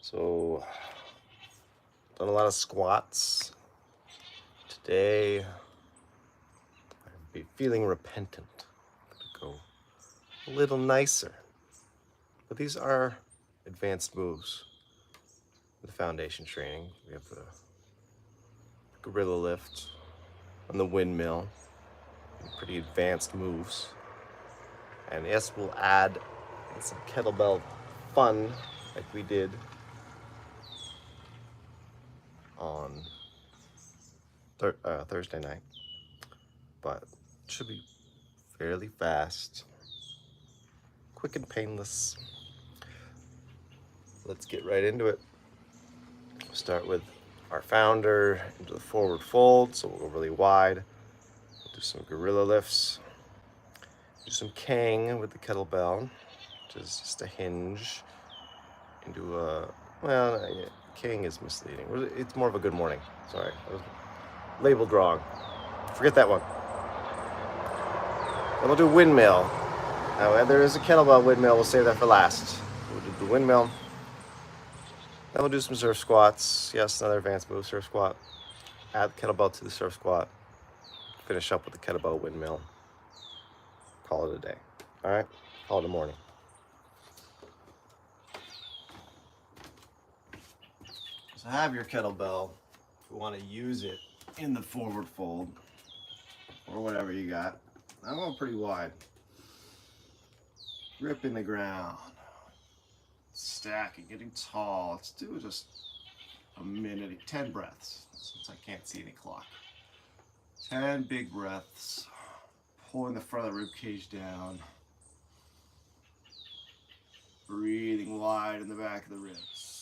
So, done a lot of squats. Today, I'll be feeling repentant to go a little nicer. But these are advanced moves. The foundation training, we have the gorilla lift and the windmill, pretty advanced moves. And yes, we'll add some kettlebell fun like we did on Thursday night, but it should be fairly fast, quick and painless. Let's get right into it. We'll start with our founder into the forward fold, so we'll go really wide. We'll do some gorilla lifts, do some Kang with the kettlebell, which is just a hinge into a, well, Kang is misleading. It's more of a good morning. Sorry, I was labeled wrong. Forget that one. Then we'll do windmill. Now, there is a kettlebell windmill. We'll save that for last. We'll do the windmill. Then we'll do some surf squats. Yes, another advanced move, surf squat. Add the kettlebell to the surf squat. Finish up with the kettlebell windmill. Call it a day. All right? Call it a morning. So have your kettlebell. If you want to use it in the forward fold or whatever you got. I'm going pretty wide. Gripping the ground. Stacking, getting tall. Let's do just a minute, 10 breaths, since I can't see any clock. 10 big breaths. Pulling the front of the rib cage down. Breathing wide in the back of the ribs.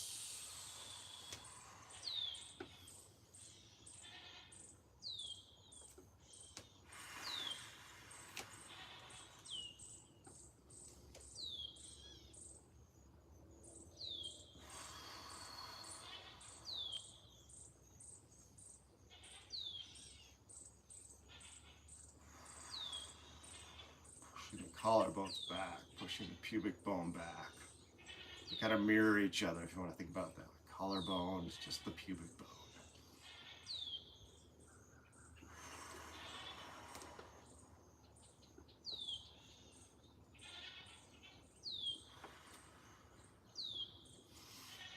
Pushing the collarbones back, pushing the pubic bone back. They kind of mirror each other if you want to think about that. Collarbone is just the pubic bone.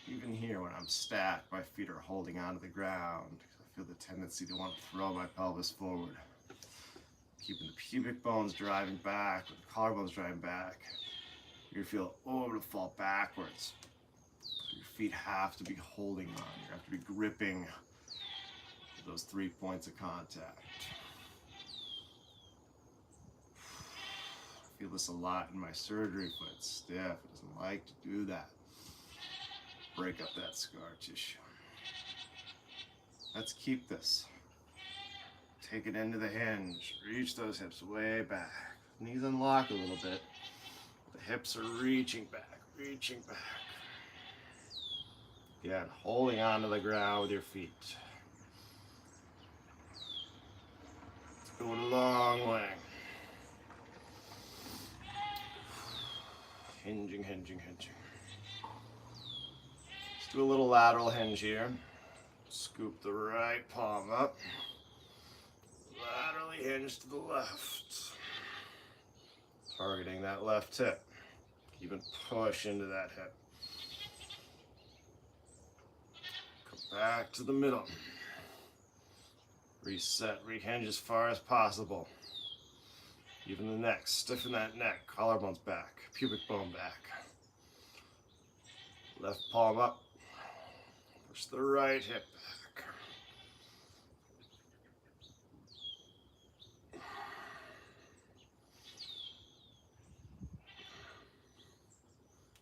Even here, when I'm stacked, my feet are holding onto the ground. I feel the tendency to want to throw my pelvis forward. Keeping the pubic bones driving back, with the collarbones driving back. You feel, oh, I'm going to fall backwards. Your feet have to be holding on. You have to be gripping those 3 points of contact. I feel this a lot in my surgery foot. It's stiff. It doesn't like to do that. Break up that scar tissue. Let's keep this. Take it into the hinge. Reach those hips way back. Knees unlock a little bit. The hips are reaching back, reaching back. Again, holding onto the ground with your feet. It's going a long way. Hinging, hinging, hinging. Let's do a little lateral hinge here. Scoop the right palm up. Laterally hinge to the left. Targeting that left hip. Even push into that hip. Come back to the middle. Reset, rehinge as far as possible. Even the neck, stiffen that neck. Collarbones back, pubic bone back. Left palm up. Push the right hip back.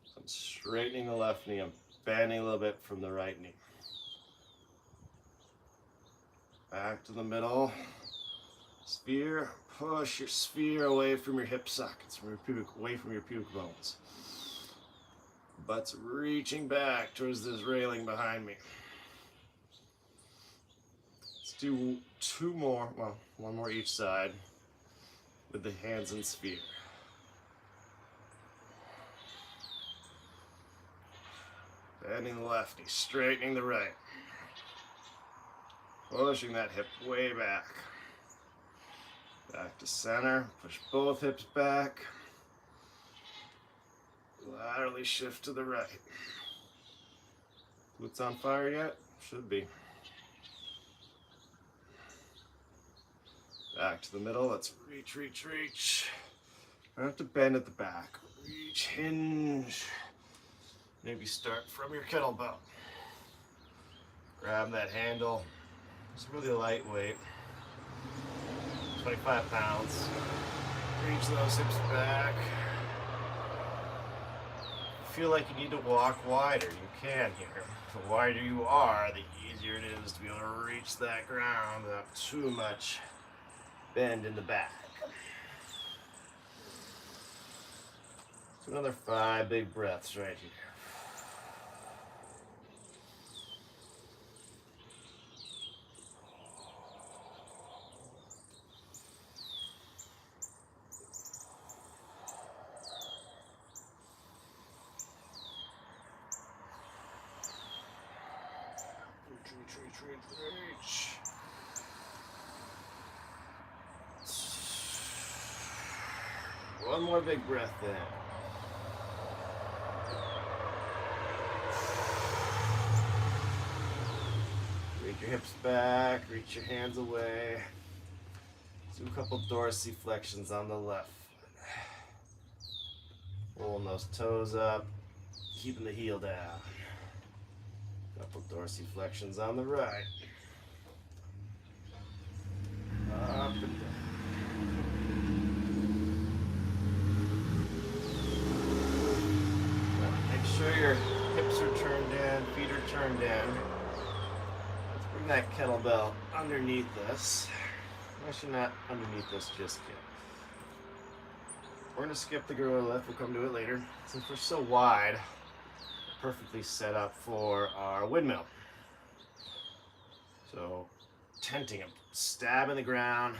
So I'm straightening the left knee. I'm bending a little bit from the right knee. Back to the middle. Sphere. Push your sphere away from your hip sockets, away from your pubic bones. Butt's reaching back towards this railing behind me. Let's do two more, well, one more each side with the hands in sphere. Bending the left knee, straightening the right. Pushing that hip way back. Back to center, push both hips back. Laterally shift to the right. Glutes on fire yet? Should be. Back to the middle, let's reach, reach, reach. Don't have to bend at the back. Reach, hinge. Maybe start from your kettlebell. Grab that handle. It's really lightweight. 25 pounds. Reach those hips back. If you feel like you need to walk wider, you can here. The wider you are, the easier it is to be able to reach that ground without too much bend in the back. So another 5 big breaths right here. Reach. One more big breath in. Reach your hips back, reach your hands away. Do a couple dorsiflexions on the left foot. Pulling those toes up, keeping the heel down. Couple dorsiflexions on the right. Up and down. Now make sure your hips are turned in, feet are turned in. Let's bring that kettlebell underneath this. Actually not underneath this just yet. We're going to skip the gorilla lift, we'll come to it later. Since we're so wide, perfectly set up for our windmill. So tenting, stab in the ground,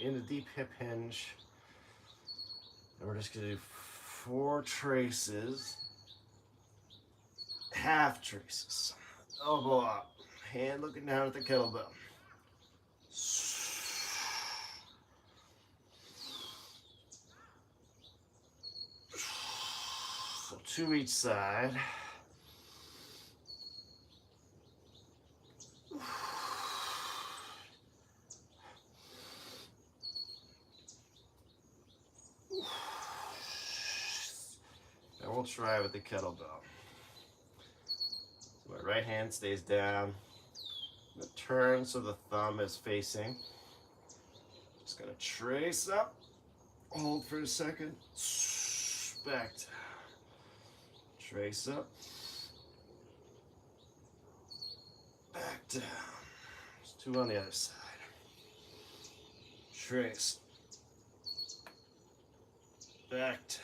in the deep hip hinge. And we're just gonna do 4 traces, half traces. Elbow up, hand looking down at the kettlebell. So 2 each side. And we'll try with the kettlebell. So my right hand stays down. I'm gonna turn so the thumb is facing. Just gonna trace up, hold for a second, back down. Trace up, back down. There's 2 on the other side. Trace, back down.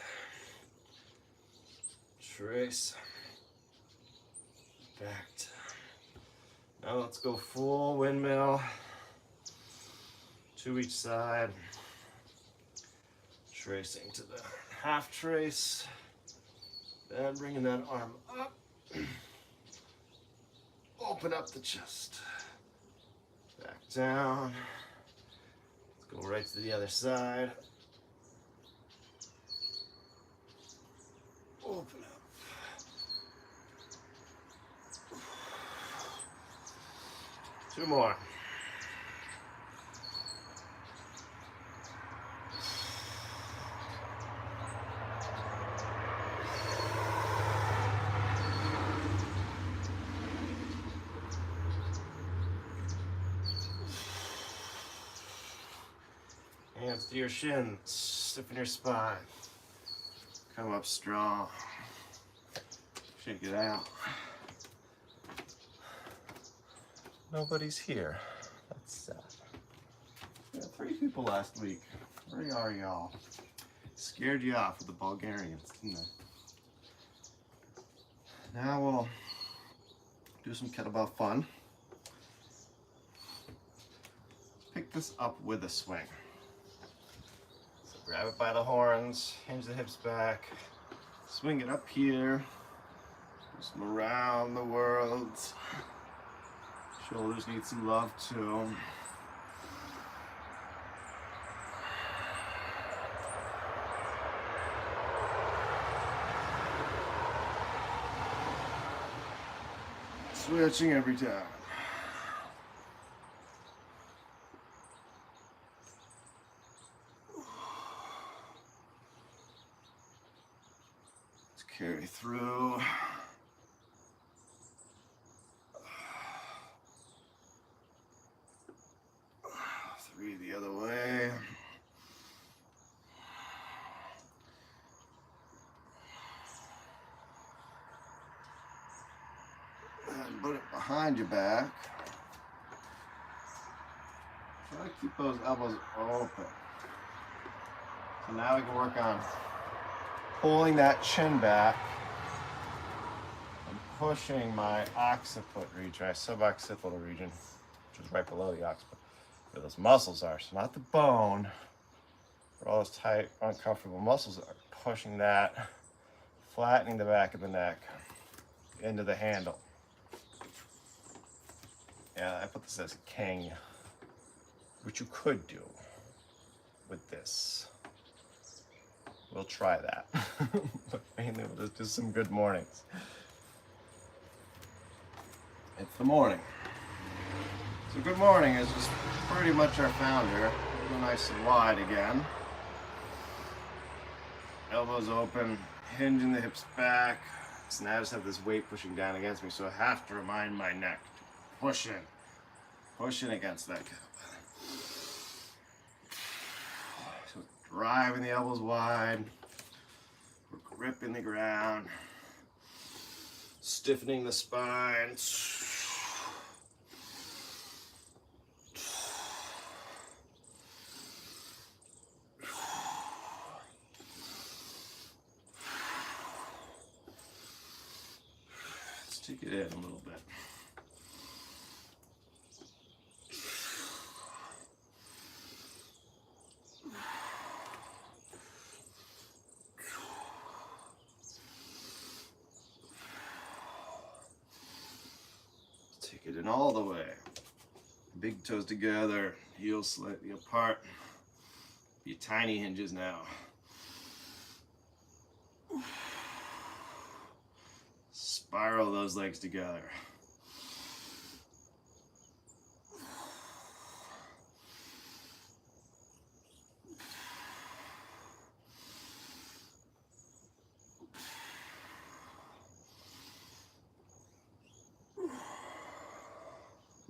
Trace, back down. Now let's go full windmill. 2 each side. Tracing to the half trace. Then bringing that arm up. Open up the chest. Back down. Let's go right to the other side. Open up. 2 more. Hands to your shins, stiffen your spine. Come up strong. Shake it out. Nobody's here. That's sad. We had 3 people last week. Where are y'all? Scared you off with the Bulgarians, didn't I? Now we'll do some kettlebell fun. Pick this up with a swing. So grab it by the horns, hinge the hips back, swing it up here, Just around the world. Shoulders need some love too. Switching every time. Let's carry through. 3 the other way. And put it behind your back. Try to keep those elbows open. So now we can work on pulling that chin back and pushing my occiput region, my suboccipital region, which is right below the occiput, where those muscles are. So not the bone, where all those tight, uncomfortable muscles are. Pushing that, flattening the back of the neck into the handle. Yeah, I put this as a king, which you could do with this. We'll try that. But mainly we'll just do some good mornings. It's the morning. So good morning is just pretty much our founder. Go nice and wide again. Elbows open, hinging the hips back. So now I just have this weight pushing down against me, so I have to remind my neck to push in. Push in against that kettlebell. So driving the elbows wide. We're gripping the ground. Stiffening the spine. Let's take it in a little bit. Take it in all the way. Big toes together, heels slightly apart. Be tiny hinges now. Spiral those legs together.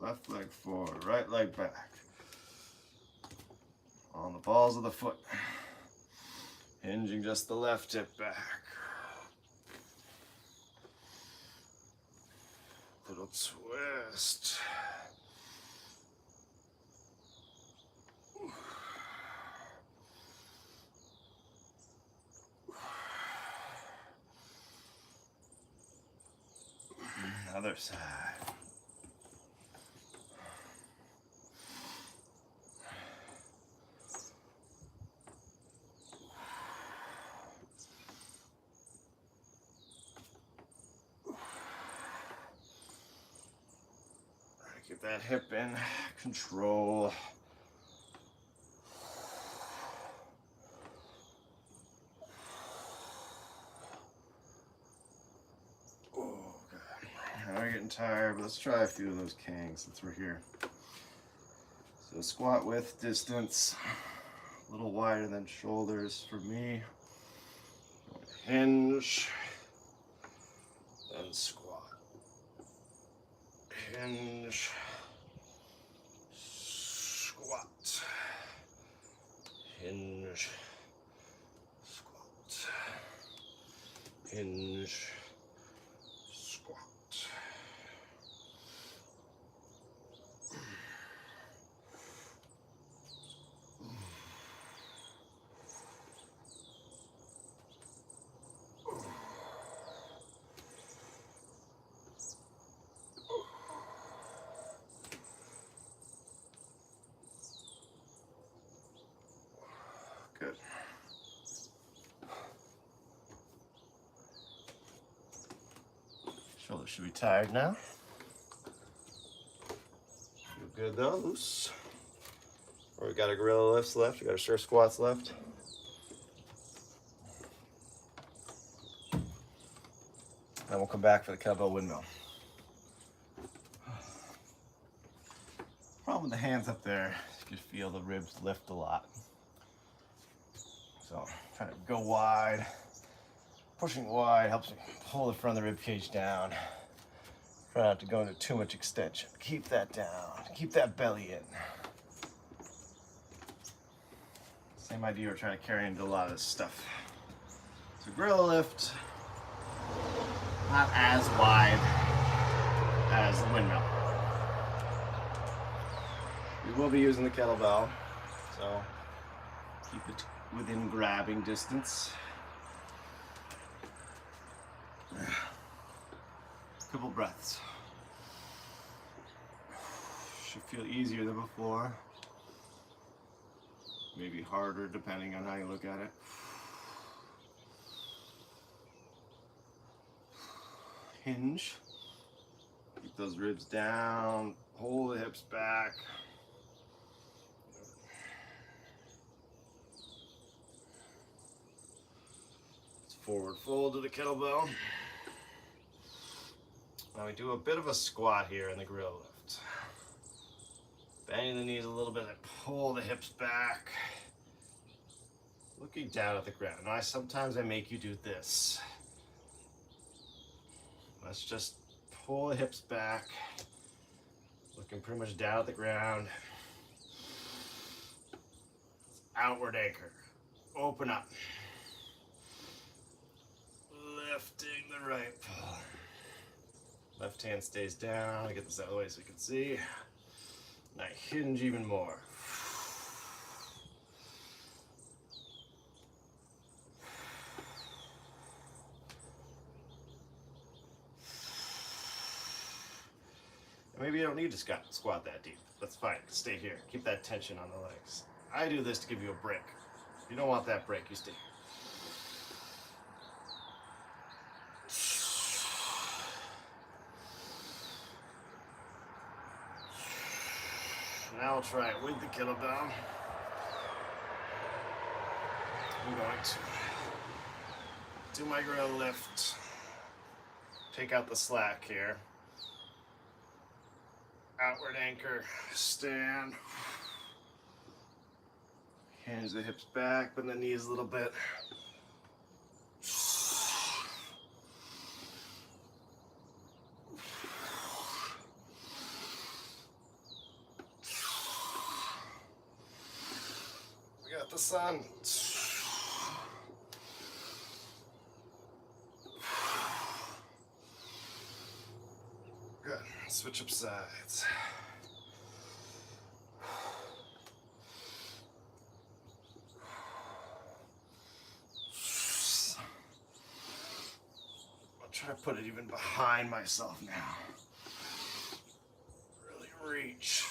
Left leg forward, right leg back. On the balls of the foot. Hinging just the left hip back. Little twist. Other side. Get that hip in control. Oh, God. Now we're getting tired, but let's try a few of those kangs since we're here. So squat width distance, a little wider than shoulders for me. Hinge, then squat. Hinge, squat, hinge, squat, hinge, squat. Good. should be tired now. Feel good though, loose. We got our gorilla lifts left, we got our surf squats left. And we'll come back for the kettlebell windmill. Problem with the hands up there, you can feel the ribs lift a lot. So trying to go wide, pushing wide helps me pull the front of the rib cage down. Try not to go into too much extension. Keep that down, keep that belly in. Same idea we're trying to carry into a lot of this stuff. So gorilla lift, not as wide as the windmill. We will be using the kettlebell, so keep it within grabbing distance. Couple breaths. Should feel easier than before. Maybe harder depending on how you look at it. Hinge. Keep those ribs down. Hold the hips back. Let's forward fold to the kettlebell. Now we do a bit of a squat here in the gorilla lift. Bending the knees a little bit and pull the hips back. Looking down at the ground. Now sometimes I make you do this. Let's just pull the hips back. Looking pretty much down at the ground. Outward anchor. Open up. Lifting the right paw. Left hand stays down. I get this out of the way so you can see. And I hinge even more. And maybe you don't need to squat that deep. That's fine. Stay here. Keep that tension on the legs. I do this to give you a break. If you don't want that break, you stay. Now I'll try it with the kettlebell. I'm going to do my gorilla lift. Take out the slack here. Outward anchor, stand. Hinge the hips back, bend the knees a little bit. We got the sun. Good. Switch up sides. I'll try to put it even behind myself now. Really reach.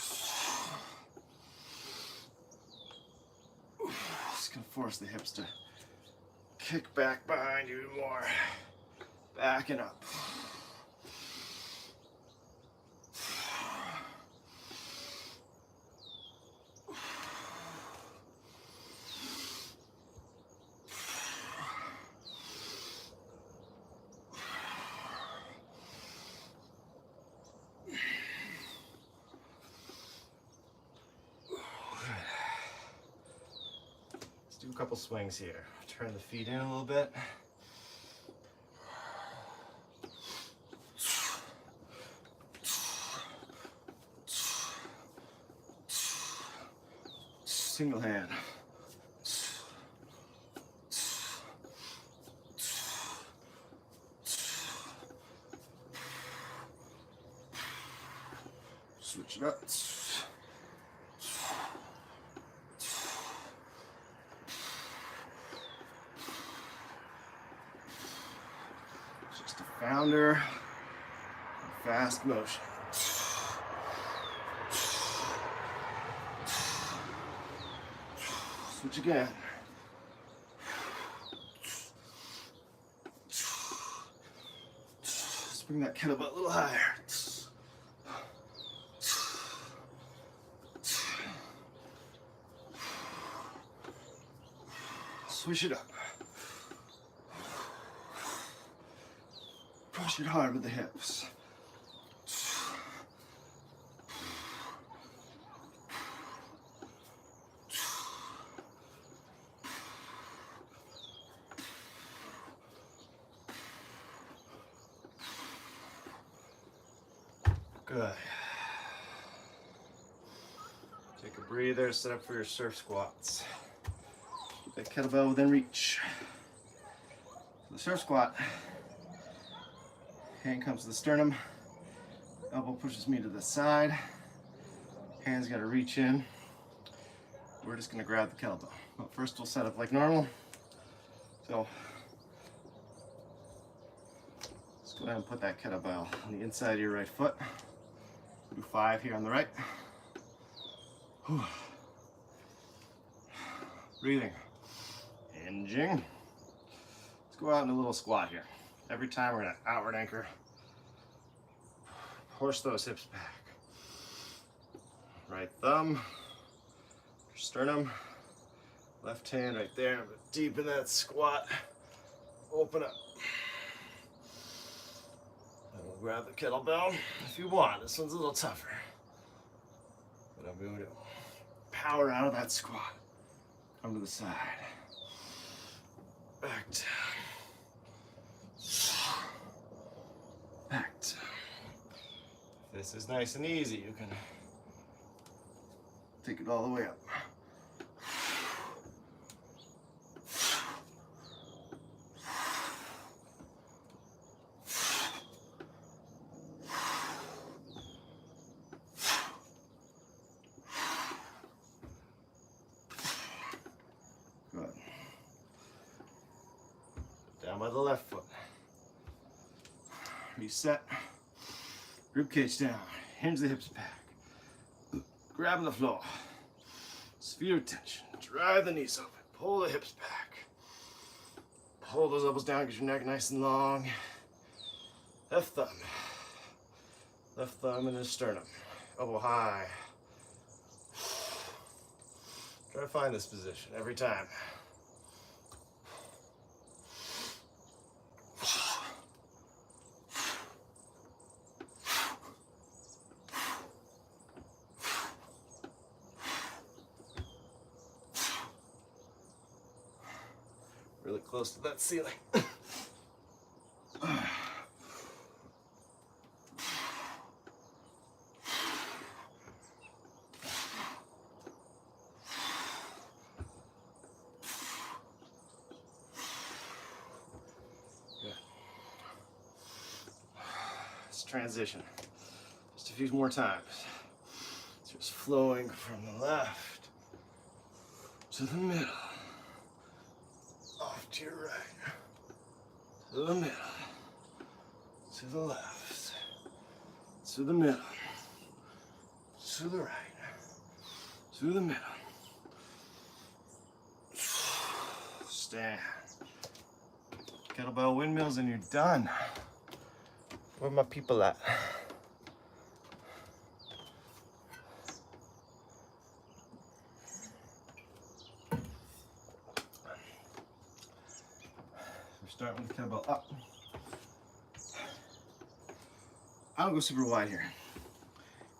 Just gonna force the hips to kick back behind you even more. Backing up. Do a couple swings here. Turn the feet in a little bit. Single hand. Switch it up. Founder, fast motion. Switch again. bring that kettlebell a little higher. Swish it up. Push it hard with the hips. Good. Take a breather, set up for your surf squats. Keep that kettlebell within reach. For the surf squat, hand comes to the sternum, elbow pushes me to the side, hands gotta reach in. We're just gonna grab the kettlebell. But first we'll set up like normal. So, let's go ahead and put that kettlebell on the inside of your right foot. Do 5 here on the right. Whew. Breathing. Hinging. Let's go out in a little squat here. Every time we're gonna outward anchor. Push those hips back. Right thumb, sternum, left hand right there. Deep in that squat. Open up. And we'll grab the kettlebell if you want. This one's a little tougher. But I'm going to power out of that squat. Come to the side. Back down. Back down. If this is nice and easy, you can take it all the way up. Good. Down by the left foot. Reset. Rib cage down. Hinge the hips back. Grab the floor. Sphere of tension. Drive the knees open. Pull the hips back. Pull those elbows down. Get your neck nice and long. Left thumb. Left thumb in the sternum. Elbow high. Try to find this position every time. Really close to that ceiling. Let's transition. Just a few more times. It's just flowing from the left to the middle. Off to your right, to the middle, to the left, to the middle, to the right, to the middle. Stand. Kettlebell windmills and you're done. Where my people at? Start with the kettlebell up. I don't go super wide here.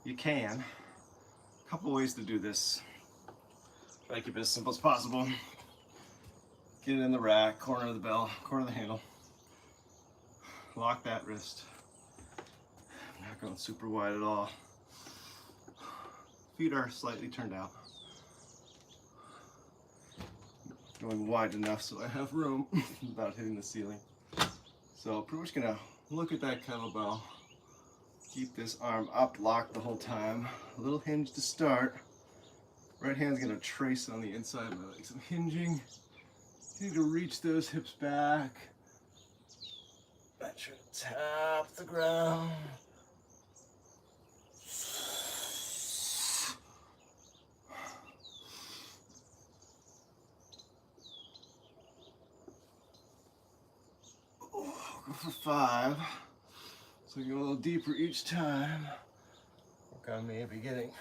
You can. A couple ways to do this. Try to keep it as simple as possible. Get it in the rack, corner of the bell, corner of the handle. Lock that wrist. I'm not going super wide at all. Feet are slightly turned out. Going wide enough so I have room without hitting the ceiling. So pretty much gonna look at that kettlebell, keep this arm up, locked the whole time. A little hinge to start. Right hand's gonna trace on the inside of my legs. I'm hinging. You need to reach those hips back. Make sure to tap the ground. Go for 5. Swing a little deeper each time. Work on maybe getting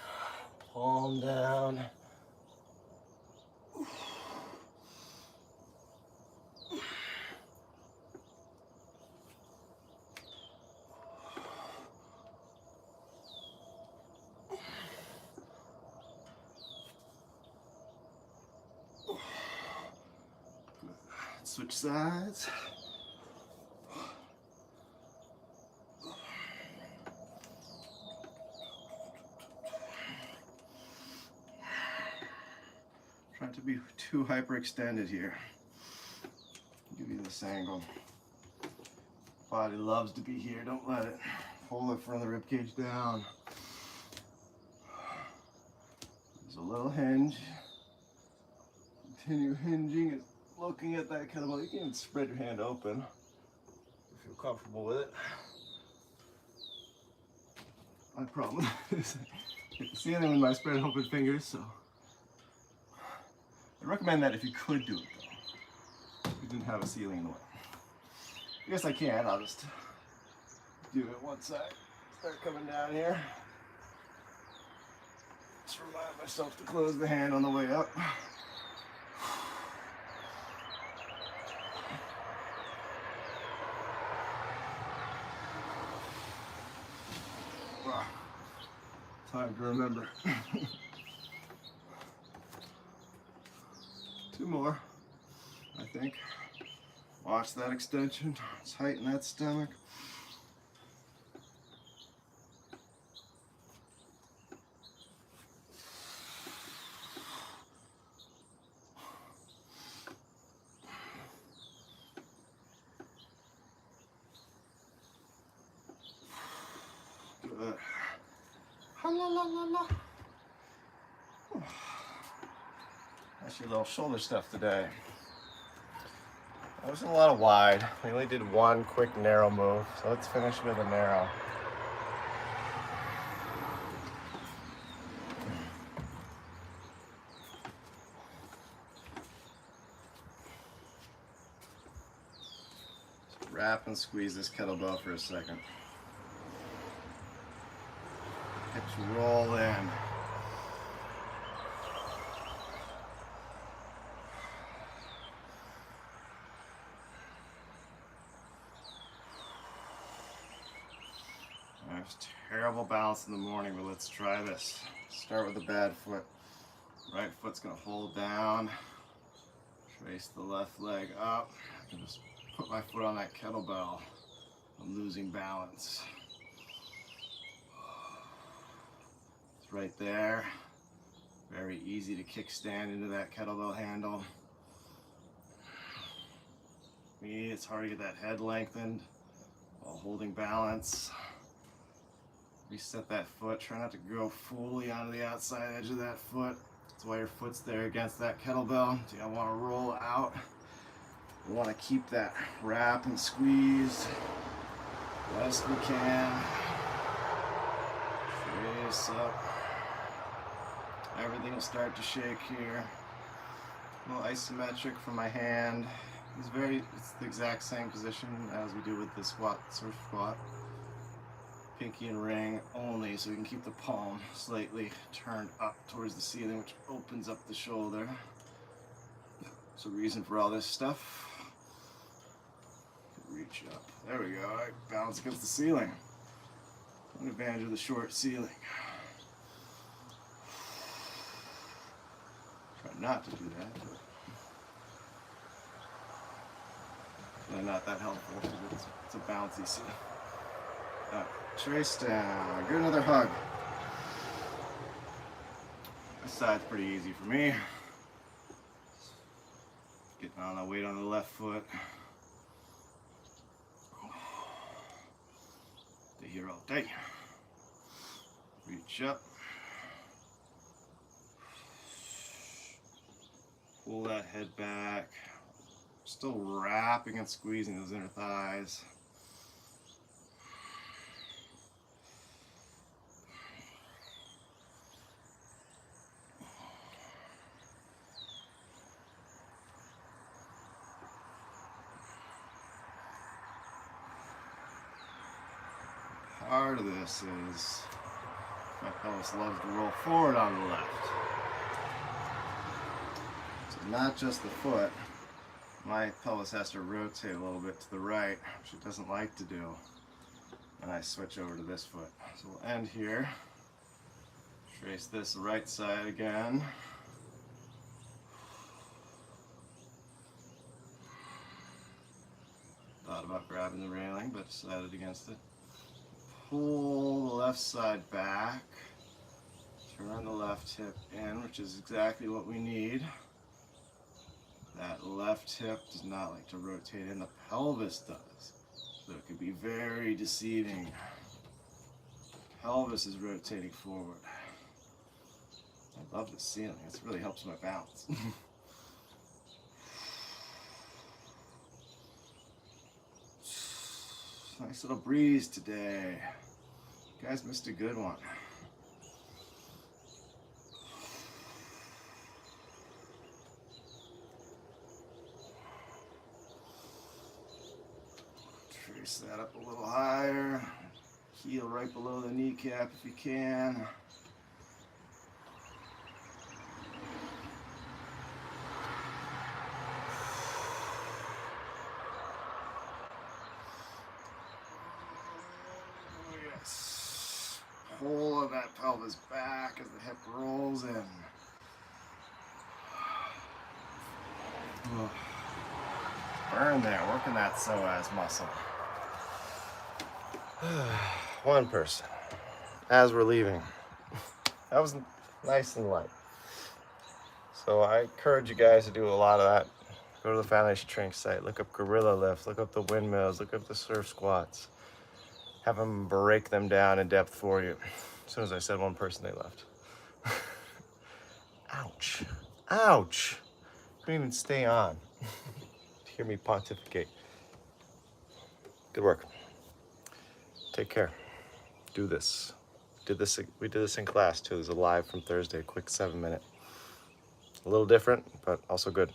palm down. Switch sides. Trying to be too hyperextended here. Give you this angle. Body loves to be here. Don't let it. Hold it from the rib cage down. There's a little hinge. Continue hinging and looking at that kettlebell. You can even spread your hand open if you're comfortable with it. My problem is hit the ceiling with my spread open fingers, so I recommend that if you could do it though. If you didn't have a ceiling in the way. I guess I can, I'll just do it once I start coming down here. Just remind myself to close the hand on the way up. Time to remember. 2 more, I think. Watch that extension, tighten that stomach. Good. That's your little shoulder stuff today. There wasn't a lot of wide. We only did one quick narrow move, so let's finish with a narrow. So wrap and squeeze this kettlebell for a second. Hips roll in. There's terrible balance in the morning, but let's try this. Start with the bad foot. Right foot's gonna hold down. Trace the left leg up. I can just put my foot on that kettlebell. I'm losing balance. It's right there. Very easy to kickstand into that kettlebell handle. Me, it's hard to get that head lengthened while holding balance. Reset that foot. Try not to go fully onto the outside edge of that foot. That's why your foot's there against that kettlebell. So you don't want to roll out. You want to keep that wrap and squeeze best we can. Trace up. Everything will start to shake here. A little isometric from my hand. It's the exact same position as we do with the squat, surf squat. Pinky and ring only, so we can keep the palm slightly turned up towards the ceiling, which opens up the shoulder. There's a reason for all this stuff. Reach up. There we go. Right. Balance against the ceiling. Take advantage of the short ceiling. Try not to do that, but really not that helpful because it's a bouncy ceiling. Trace down. Get another hug. This side's pretty easy for me. Getting on the weight on the left foot. Stay here all day. Reach up. Pull that head back. Still wrapping and squeezing those inner thighs. part of this is my pelvis loves to roll forward on the left. So not just the foot, my pelvis has to rotate a little bit to the right, which it doesn't like to do. And I switch over to this foot. So we'll end here. Trace this right side again. Thought about grabbing the railing, but decided against it. Pull the left side back. Turn the left hip in, which is exactly what we need. That left hip does not like to rotate in, the pelvis does. So it could be very deceiving. Pelvis is rotating forward. I love the ceiling, it really helps my balance. Nice little breeze today. You guys missed a good one. Trace that up a little higher. Heel right below the kneecap if you can. Pull that pelvis back as the hip rolls in. Burn there, working that psoas muscle. One person, as we're leaving. That was nice and light. So I encourage you guys to do a lot of that. Go to the Foundation Training site, look up gorilla lift, look up the windmills, look up the surf squats. Have them break them down in depth for you. As soon as I said one person, they left. Ouch. Ouch. Couldn't even stay on. Hear me pontificate. Good work. Take care. Do this. We did this in class too. There's a live from Thursday, a quick 7-minute. A little different, but also good.